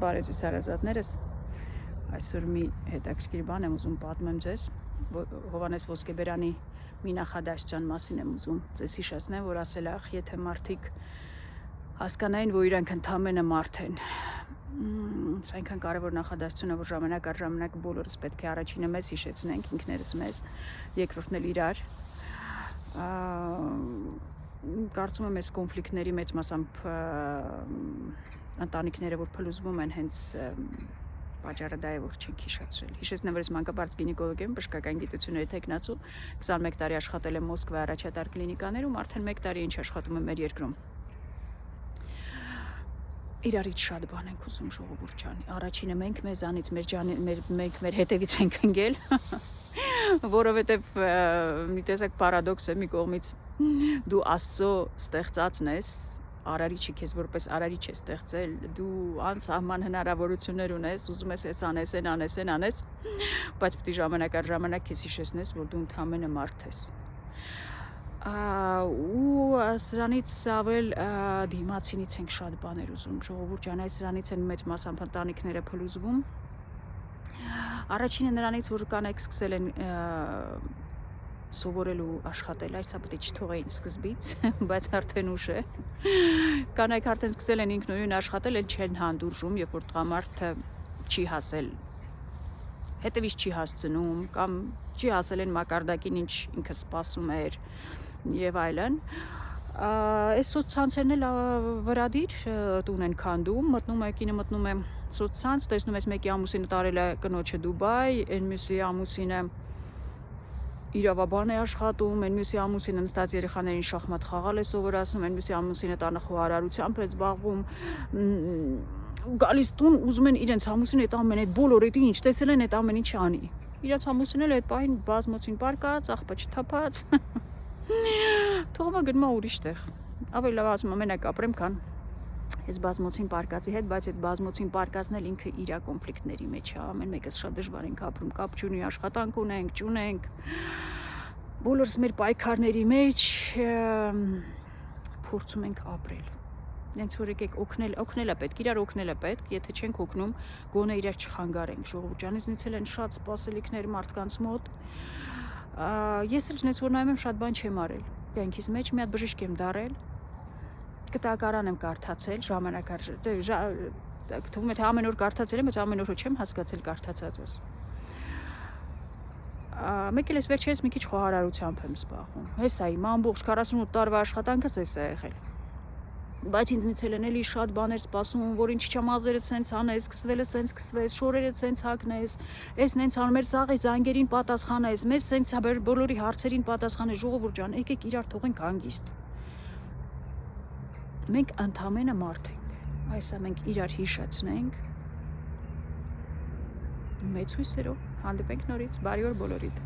Բարեզի սարազատներս, այսօր մի հետաքրքիր բան եմ ուզում պատմեմ ձեզ, Հովհաննես Ոսկեբերյանի մի նախադասության մասին եմ ուզում ձեզ հիշեցնեմ, որ ասել է, եթե մարդիկ հասկանային, որ իրանք ընդամենը մարդ են, սա այնքան կարևոր նախադասություն է, որ ժամանակ առ ժամանակ բոլորս պետք է առաջինը մեզ հիշեցնենք, ինքներս մեզ, երկրորդն էլ իրար, կարծում եմ այս կոնֆլիկտների մեծ մասամբ ընտանիքները, որ փլուզվում են, հենց պատճառը դա է, որ չենք հիշեցրել։ Հիշեցնեմ, որ ես մանկաբարձ գինեկոլոգ եմ, բժշկական գիտությունների թեկնածու, 21 տարի աշխատել եմ Մոսկվայի առաջատար կլինիկաներում, արդեն 1 տարի ինչ աշխատում եմ մեր երկրում։ Իրարից շատ բան ենք ուզում, ժողովուրդ ջան։ Առաջինը մենք մեզանից, մենք մեր հետևից ենք ընկել, որովհետև մի տեսակ պարադոքս է մի կողմից դու Աստծո ստեղծածն ես, Արարիչը քեզ որպես արարիչ է ստեղծել, դու անսահման հնարավորություններ ունես, ուզում ես այս անես, այն անես, այն անես, բայց պետք է ժամանակ առ ժամանակ քեզ հիշեցնես, որ դու ընդամենը մարդ ես։ Ու սրանից ավել դիմացինից ենք շատ բաներ ուզում, ժողովուրդ ջան, այս սրանից են մեծ մասամբ ընտանիքները փլուզվում։ Առաջինը նրանից, որ կանայք սկսել են սովորելու աշխատել, այսա պետք է չթողեին սկզբից, բայց արդեն ուշ է։ Կանայք արդեն սկսել են ինքնուրույն աշխատել, են չեն հանդուրժում, երբ որ տղամարդը չի հասել, հետևից չի հասցնում, կամ չի հասել են մակարդակին, ինչ ինքը սպասում էր եւ այլն։ Այս սոցցանցերն էլ վրադիր տուն են քանդում, կինը մտնում է սոցցանց, տեսնում ես մեկի ամուսինը տարել է կնոջը Դուբայ, այն մյուսի ամուսինը իրավաբան է աշխատում, այն մյուսի ամուսինը նստած երեխաներին շախմատ խաղալ է սովորացնում, այն մյուսի ամուսինը տանախոհարարությամբ է զբաղվում, գալիս տուն, ուզում են իրենց ամուսինը այդ ամեն այդ բոլոր այդ ինչ տեսել են այդ ամեն ինչ անի։ Իրենց ամուսինը էլ այդ պահին բազմոցին պարկած, աղբը չթափած, թողում է գնում ուրիշ տեղ։ Ավելի լավ ասում ամենակ ապրեմ, քան այս բազմոցին պարկածի հետ, բայց այդ բազմոցին պարկածն էլ ինքը իր կոնֆլիկտների մեջ է, ամեն մեկս շատ դժվար ենք ապրում, կապ չունի, աշխատանք ունենք, չունենք, բոլորս մեր պայքարների մեջ փորձում ենք ապրել։ Հենց որ եկեք օգնել է պետք, իրար օգնել է պետք, եթե չենք օգնում, գոնե իրար չխանգարենք, ժողովուրդ ջան, ինձնից էլ են շատ սպասելիքներ մարդկանց մոտ։ Ես էլ չնես որ նայում եմ շատ բան չեմ արել։ Կյանքիս մեջ մի հատ բժիշկ եմ դարել, կտակարան եմ կարդացել, ժամանակ առ թվում է թե ամեն օր կարդացել եմ, բայց ամեն օր չեմ հասկացել կարդացածս։ Մեկ էլ ես վերջերս մի քիչ խոհարարությամբ եմ զբաղվում։ Հեսա իմ ամբողջ 48 տարվա աշխատանքս էս է եղել։ Բայց ինձնից էլ են էլի շատ բաներ սպասում, որ ինչ չամազերը ցենց անես, սկսվելը ցենց սկսվես, շորերը ցենց հագնես, էս նենց անում մեր սաղի զանգերին պատասխանես, մեզ ցենց բոլորի հարցերին պատասխանես, ժողովուրդ ջան, եկեք իրար թողենք հանգիստ։ Մենք ընդամենը մարդ ենք, այսա մենք իրար հիշեցնենք, մեծ հույսերով հանդիպենք նորից, բարի օր բոլորիդ։